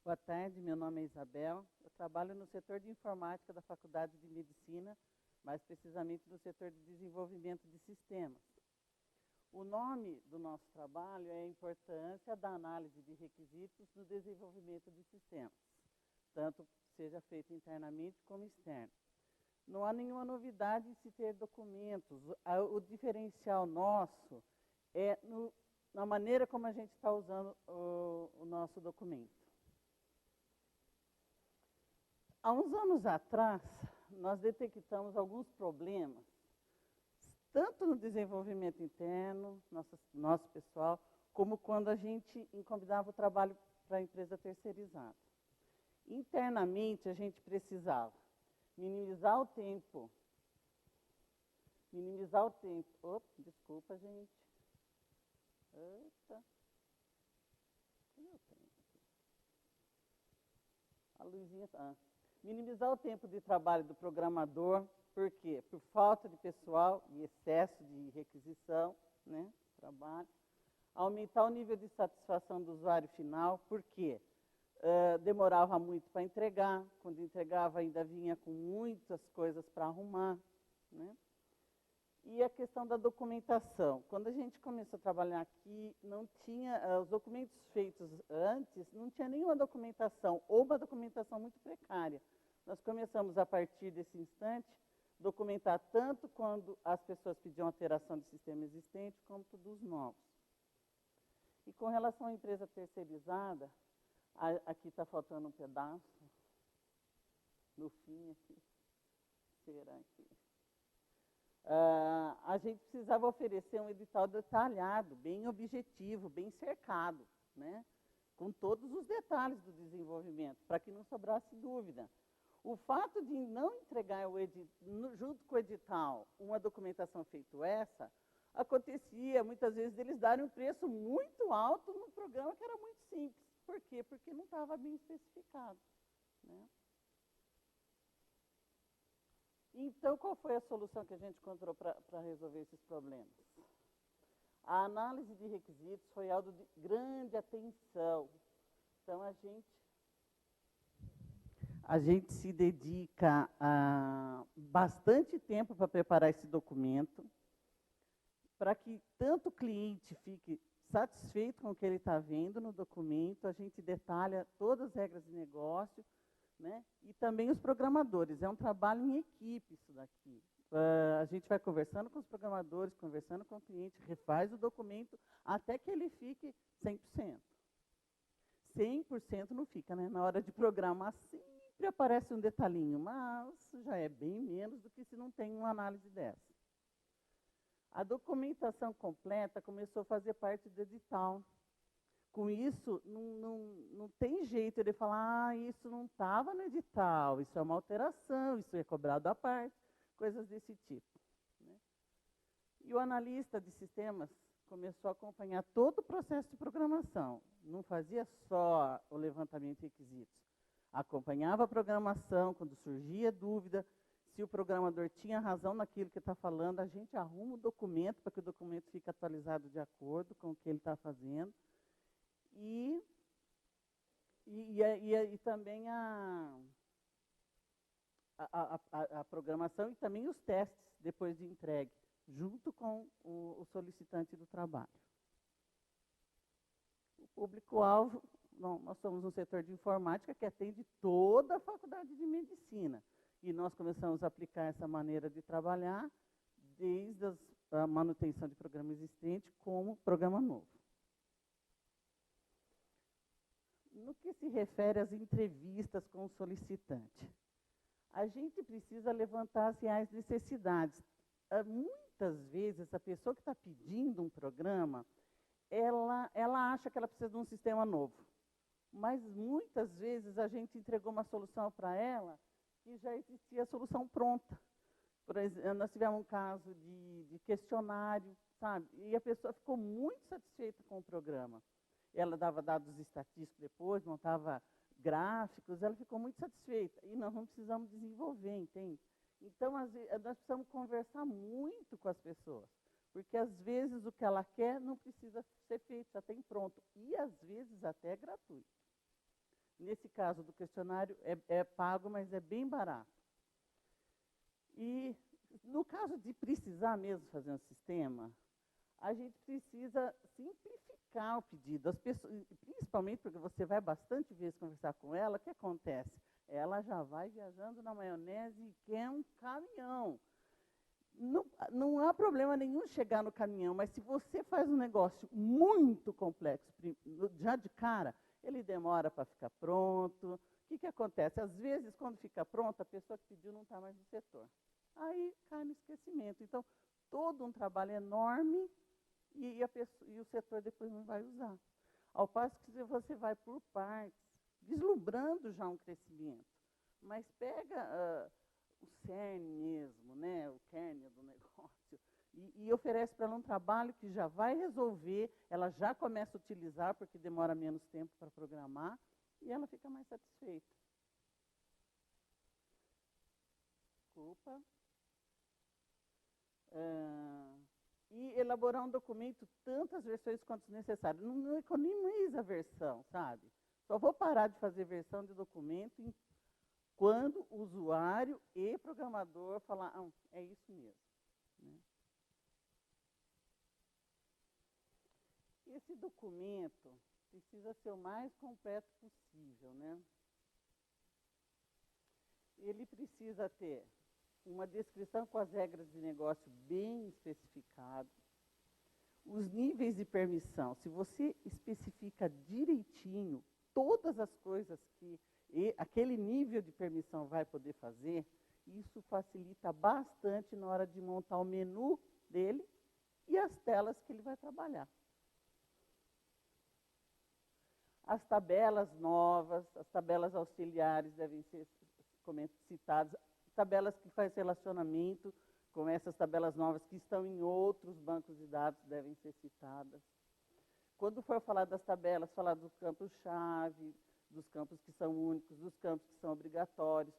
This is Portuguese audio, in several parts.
Boa tarde, meu nome é Isabel. Eu trabalho no setor de informática da Faculdade de Medicina, mais precisamente no setor de desenvolvimento de sistemas. O nome do nosso trabalho é a importância da análise de requisitos no desenvolvimento de sistemas, tanto seja feito internamente como externo. Não há nenhuma novidade em se ter documentos. O diferencial nosso é na maneira como a gente está usando o nosso documento. Há uns anos atrás, nós detectamos alguns problemas, tanto no desenvolvimento interno, nosso pessoal, como quando a gente encomendava o trabalho para a empresa terceirizada. Internamente, a gente precisava minimizar o tempo. Opa, desculpa, gente. Eita. A luzinha tá. Minimizar o tempo de trabalho do programador, por quê? Por falta de pessoal e excesso de requisição, né? Trabalho. Aumentar o nível de satisfação do usuário final, por quê? Demorava muito para entregar, quando entregava ainda vinha com muitas coisas para arrumar, né? E a questão da documentação. Quando a gente começou a trabalhar aqui, não tinha, os documentos feitos antes, não tinha nenhuma documentação, ou uma documentação muito precária. Nós começamos, a partir desse instante, documentar tanto quando as pessoas pediam alteração de sistema existente, quanto dos novos. E com relação à empresa terceirizada, aqui está faltando um pedaço, no fim aqui, será aqui. A gente precisava oferecer um edital detalhado, bem objetivo, bem cercado, né? Com todos os detalhes do desenvolvimento, para que não sobrasse dúvida. O fato de não entregar junto com o edital uma documentação feita essa, acontecia muitas vezes deles darem um preço muito alto num programa que era muito simples. Por quê? Porque não estava bem especificado, né? Então, qual foi a solução que a gente encontrou para resolver esses problemas? A análise de requisitos foi algo de grande atenção. Então, a gente se dedica a bastante tempo para preparar esse documento, para que tanto o cliente fique satisfeito com o que ele está vendo no documento, a gente detalha todas as regras de negócio, né? E também os programadores. É um trabalho em equipe isso daqui. A gente vai conversando com os programadores, conversando com o cliente, refaz o documento até que ele fique 100%. 100% não fica, né? Na hora de programar, sempre aparece um detalhinho, mas já é bem menos do que se não tem uma análise dessa. A documentação completa começou a fazer parte do edital. Com isso, não tem jeito de falar, isso não estava no edital, isso é uma alteração, isso é cobrado à parte, coisas desse tipo, né? E o analista de sistemas começou a acompanhar todo o processo de programação. Não fazia só o levantamento de requisitos. Acompanhava a programação, quando surgia dúvida, se o programador tinha razão naquilo que está falando, a gente arruma o documento para que o documento fique atualizado de acordo com o que ele está fazendo. E também a programação e também os testes depois de entregue, junto com o solicitante do trabalho. O público-alvo, nós somos um setor de informática que atende toda a faculdade de medicina. E nós começamos a aplicar essa maneira de trabalhar desde a manutenção de programa existente como programa novo. No que se refere às entrevistas com o solicitante, a gente precisa levantar as reais necessidades. Muitas vezes, a pessoa que está pedindo um programa, ela acha que ela precisa de um sistema novo. Mas, muitas vezes, a gente entregou uma solução para ela que já existia a solução pronta. Por exemplo, nós tivemos um caso de questionário, sabe? E a pessoa ficou muito satisfeita com o programa. Ela dava dados estatísticos depois, montava gráficos, ela ficou muito satisfeita. E nós não precisamos desenvolver, entende? Então, nós precisamos conversar muito com as pessoas, porque às vezes o que ela quer não precisa ser feito, já tem pronto. E às vezes até é gratuito. Nesse caso do questionário, é pago, mas é bem barato. E, no caso de precisar mesmo fazer um sistema, a gente precisa simplificar o pedido. As pessoas, principalmente porque você vai bastante vezes conversar com ela, o que acontece? Ela já vai viajando na maionese e quer um caminhão. Não há problema nenhum chegar no caminhão, mas se você faz um negócio muito complexo, já de cara, ele demora para ficar pronto. O que acontece? Às vezes, quando fica pronto, a pessoa que pediu não está mais no setor. Aí cai no esquecimento. Então, todo um trabalho enorme e o setor depois não vai usar. Ao passo que você vai por partes, vislumbrando já um crescimento. Mas pega o cerne mesmo, né, o kernel do negócio, e oferece para ela um trabalho que já vai resolver, ela já começa a utilizar, porque demora menos tempo para programar, e ela fica mais satisfeita. Desculpa. E elaborar um documento, tantas versões quanto necessário. Não economiza a versão, sabe? Só vou parar de fazer versão de documento quando o usuário e programador falar, é isso mesmo. Né? Esse documento precisa ser o mais completo possível, né? Ele precisa ter uma descrição com as regras de negócio bem especificadas, os níveis de permissão. Se você especifica direitinho todas as coisas que aquele nível de permissão vai poder fazer, isso facilita bastante na hora de montar o menu dele e as telas que ele vai trabalhar. As tabelas novas, as tabelas auxiliares devem ser citadas, tabelas que fazem relacionamento com essas tabelas novas que estão em outros bancos de dados devem ser citadas. Quando for falar das tabelas, falar dos campos-chave, dos campos que são únicos, dos campos que são obrigatórios,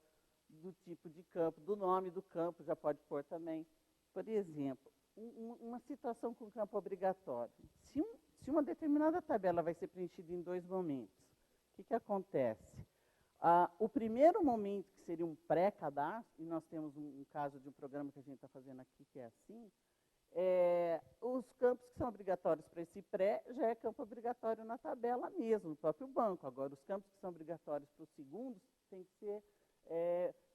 do tipo de campo, do nome do campo, já pode pôr também. Por exemplo, uma situação com campo obrigatório. Se uma determinada tabela vai ser preenchida em 2 momentos, o que acontece? O primeiro momento, que seria um pré-cadastro, e nós temos um caso de um programa que a gente está fazendo aqui que é assim, os campos que são obrigatórios para esse pré já é campo obrigatório na tabela mesmo, no próprio banco. Agora, os campos que são obrigatórios para os segundos tem que ser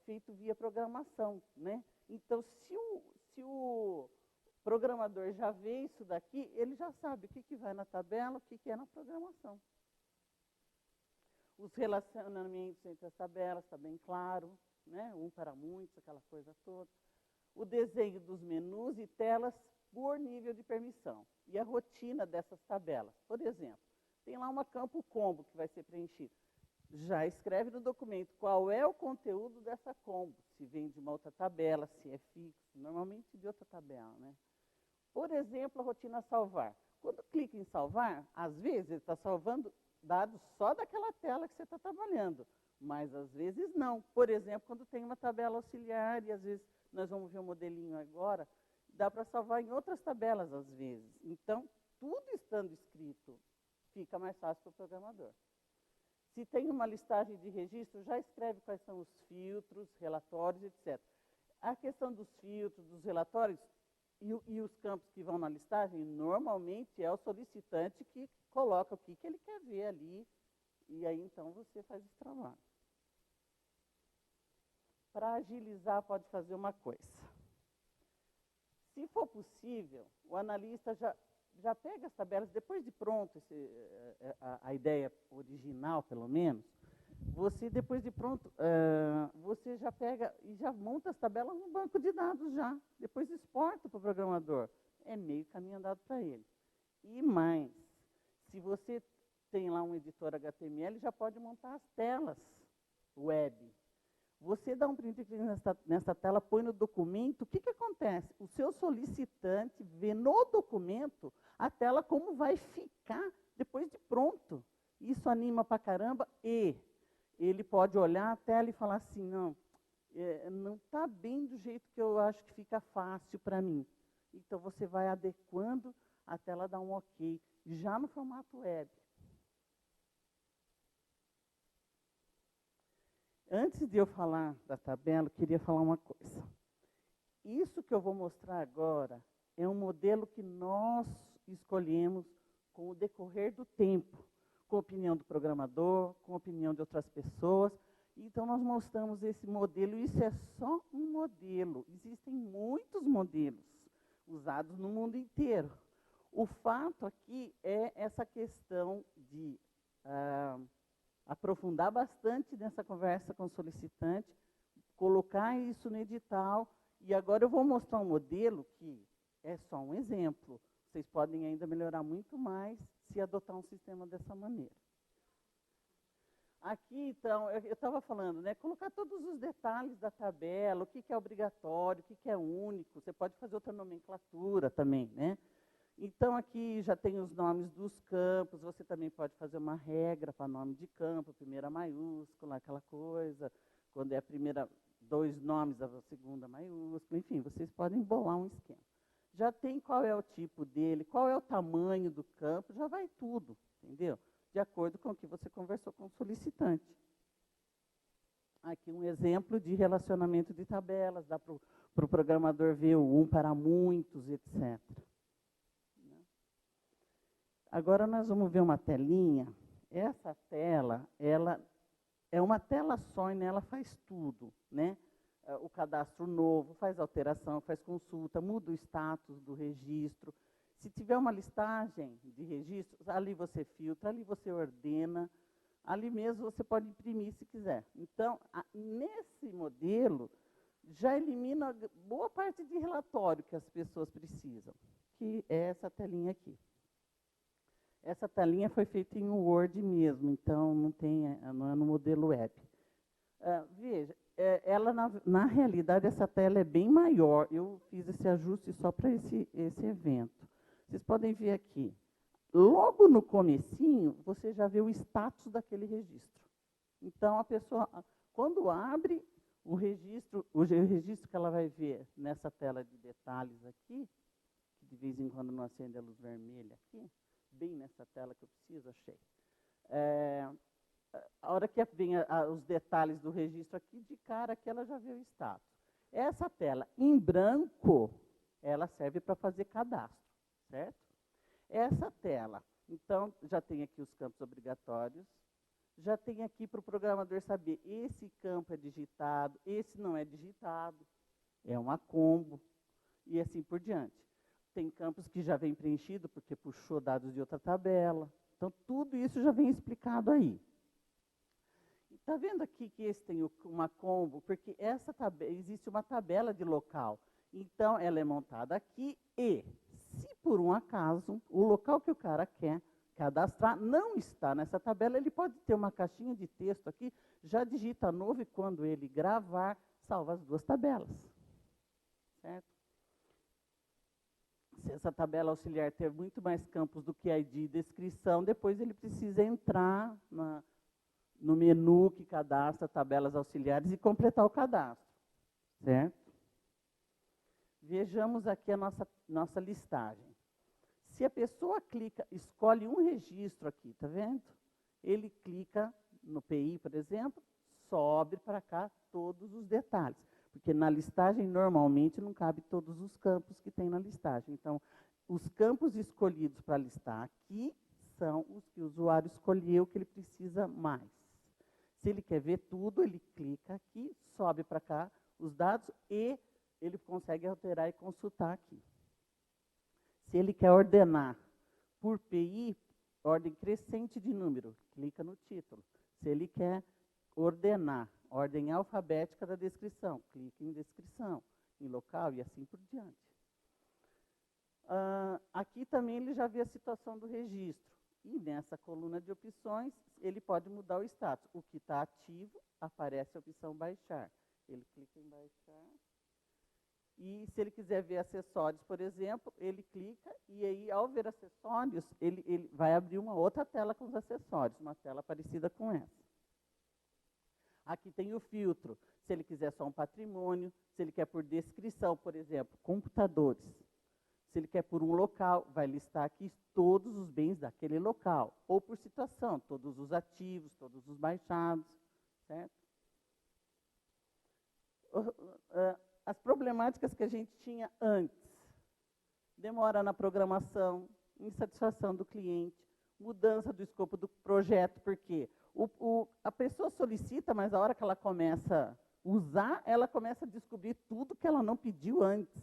feito via programação. Né? Então, se o programador já vê isso daqui, ele já sabe o que vai na tabela, o que é na programação. Os relacionamentos entre as tabelas está bem claro, né? Um para muitos, aquela coisa toda. O desenho dos menus e telas por nível de permissão. E a rotina dessas tabelas. Por exemplo, tem lá uma campo combo que vai ser preenchido. Já escreve no documento qual é o conteúdo dessa combo. Se vem de uma outra tabela, se é fixo, normalmente de outra tabela. Né? Por exemplo, a rotina salvar. Quando clica em salvar, às vezes ele está salvando dados só daquela tela que você está trabalhando, mas às vezes não. Por exemplo, quando tem uma tabela auxiliar, e às vezes nós vamos ver um modelinho agora, dá para salvar em outras tabelas às vezes. Então, tudo estando escrito, fica mais fácil para o programador. Se tem uma listagem de registro, já escreve quais são os filtros, relatórios, etc. A questão dos filtros, dos relatórios e os campos que vão na listagem, normalmente é o solicitante que coloca o que ele quer ver ali, e aí então você faz esse trabalho. Para agilizar, pode fazer uma coisa. Se for possível, o analista já pega as tabelas, depois de pronto, a ideia original, pelo menos, você, depois de pronto, você já pega e já monta as tabelas no banco de dados já. Depois exporta para o programador. É meio caminho andado para ele. E mais, se você tem lá um editor HTML, já pode montar as telas web. Você dá um print nessa tela, põe no documento, o que acontece? O seu solicitante vê no documento a tela como vai ficar depois de pronto. Isso anima pra caramba e ele pode olhar a tela e falar assim, não está bem do jeito que eu acho que fica fácil para mim. Então, você vai adequando a tela, dá um ok, já no formato web. Antes de eu falar da tabela, eu queria falar uma coisa. Isso que eu vou mostrar agora é um modelo que nós escolhemos com o decorrer do tempo, com a opinião do programador, com a opinião de outras pessoas. Então, nós mostramos esse modelo, e isso é só um modelo. Existem muitos modelos usados no mundo inteiro. O fato aqui é essa questão de aprofundar bastante nessa conversa com o solicitante, colocar isso no edital, e agora eu vou mostrar um modelo que é só um exemplo. Vocês podem ainda melhorar muito mais se adotar um sistema dessa maneira. Aqui, então, eu estava falando, né, colocar todos os detalhes da tabela, o que é obrigatório, o que é único, você pode fazer outra nomenclatura também, né? Então, aqui já tem os nomes dos campos, você também pode fazer uma regra para nome de campo, primeira maiúscula, aquela coisa, quando é a primeira, 2 nomes, a segunda maiúscula, enfim, vocês podem bolar um esquema. Já tem qual é o tipo dele, qual é o tamanho do campo, já vai tudo, entendeu? De acordo com o que você conversou com o solicitante. Aqui um exemplo de relacionamento de tabelas, dá para o programador ver o um para muitos, etc. Agora nós vamos ver uma telinha. Essa tela, ela é uma tela só e nela faz tudo, né? O cadastro novo, faz alteração, faz consulta, muda o status do registro. Se tiver uma listagem de registros, ali você filtra, ali você ordena, ali mesmo você pode imprimir se quiser. Então, nesse modelo, já elimina boa parte de relatório que as pessoas precisam, que é essa telinha aqui. Essa telinha foi feita em Word mesmo, então não é no modelo web. Veja, ela na realidade, essa tela é bem maior. Eu fiz esse ajuste só para esse evento. Vocês podem ver aqui. Logo no comecinho, você já vê o status daquele registro. Então, a pessoa, quando abre o registro que ela vai ver nessa tela de detalhes aqui, que de vez em quando não acende a luz vermelha aqui, bem nessa tela que eu preciso, achei. A hora que vem os detalhes do registro aqui, de cara que ela já vê o status. Essa tela em branco, ela serve para fazer cadastro, certo? Essa tela, então, já tem aqui os campos obrigatórios, já tem aqui para o programador saber, esse campo é digitado, esse não é digitado, é uma combo, e assim por diante. Tem campos que já vem preenchido, porque puxou dados de outra tabela. Então, tudo isso já vem explicado aí. Está vendo aqui que esse tem uma combo? Porque essa existe uma tabela de local. Então, ela é montada aqui e, se por um acaso, o local que o cara quer cadastrar não está nessa tabela, ele pode ter uma caixinha de texto aqui, já digita novo e quando ele gravar, salva as 2 tabelas. Certo? Se essa tabela auxiliar ter muito mais campos do que ID e descrição, depois ele precisa entrar no menu que cadastra tabelas auxiliares e completar o cadastro. Certo? Vejamos aqui a nossa listagem. Se a pessoa clica, escolhe um registro aqui, está vendo? Ele clica no PI, por exemplo, sobe para cá todos os detalhes. Porque na listagem, normalmente, não cabe todos os campos que tem na listagem. Então, os campos escolhidos para listar aqui são os que o usuário escolheu que ele precisa mais. Se ele quer ver tudo, ele clica aqui, sobe para cá os dados e ele consegue alterar e consultar aqui. Se ele quer ordenar por PI, ordem crescente de número, clica no título. Se ele quer ordenar ordem alfabética da descrição, clique em descrição, em local e assim por diante. Aqui também ele já vê a situação do registro. E nessa coluna de opções, ele pode mudar o status. O que está ativo, aparece a opção baixar. Ele clica em baixar. E se ele quiser ver acessórios, por exemplo, ele clica e aí, ao ver acessórios, ele vai abrir uma outra tela com os acessórios, uma tela parecida com essa. Aqui tem o filtro, se ele quiser só um patrimônio, se ele quer por descrição, por exemplo, computadores. Se ele quer por um local, vai listar aqui todos os bens daquele local. Ou por situação, todos os ativos, todos os baixados, certo? as problemáticas que a gente tinha antes. Demora na programação, insatisfação do cliente, mudança do escopo do projeto, porque a pessoa solicita, mas a hora que ela começa a usar, ela começa a descobrir tudo que ela não pediu antes.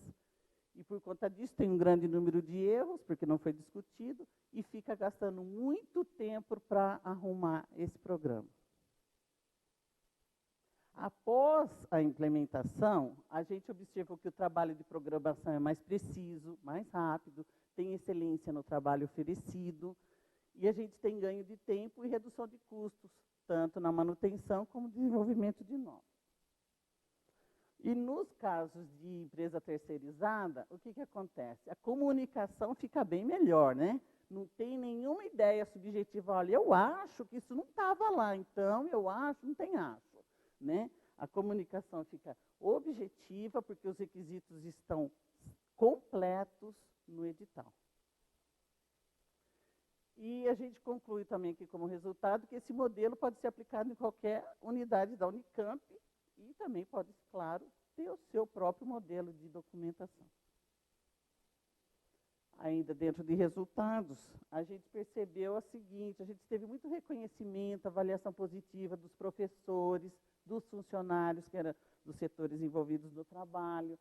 E por conta disso tem um grande número de erros, porque não foi discutido, e fica gastando muito tempo para arrumar esse programa. Após a implementação, a gente observou que o trabalho de programação é mais preciso, mais rápido, tem excelência no trabalho oferecido, e a gente tem ganho de tempo e redução de custos, tanto na manutenção como no desenvolvimento de novos. E nos casos de empresa terceirizada, o que acontece? A comunicação fica bem melhor, né? Não tem nenhuma ideia subjetiva, olha, eu acho que isso não estava lá, então eu acho, não tem acho. Né? A comunicação fica objetiva, porque os requisitos estão completos no edital. E a gente conclui também aqui como resultado que esse modelo pode ser aplicado em qualquer unidade da Unicamp e também pode, claro, ter o seu próprio modelo de documentação. Ainda dentro de resultados, a gente percebeu o seguinte, a gente teve muito reconhecimento, avaliação positiva dos professores, dos funcionários, que eram dos setores envolvidos no trabalho,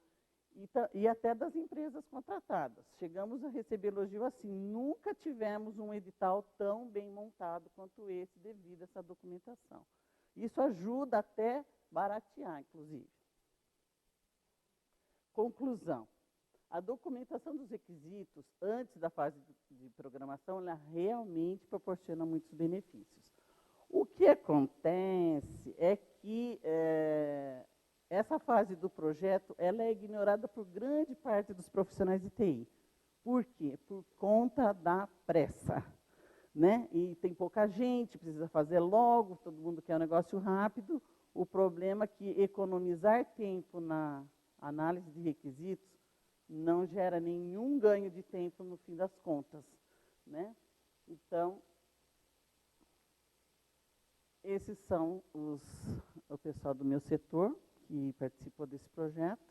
e até das empresas contratadas. Chegamos a receber elogio assim, nunca tivemos um edital tão bem montado quanto esse, devido a essa documentação. Isso ajuda até baratear, inclusive. Conclusão. A documentação dos requisitos, antes da fase de programação, ela realmente proporciona muitos benefícios. O que acontece é que essa fase do projeto ela é ignorada por grande parte dos profissionais de TI. Por quê? Por conta da pressa. Né? E tem pouca gente, precisa fazer logo, todo mundo quer um negócio rápido. O problema é que economizar tempo na análise de requisitos não gera nenhum ganho de tempo no fim das contas. Né? Então, esses são o pessoal do meu setor que participou desse projeto.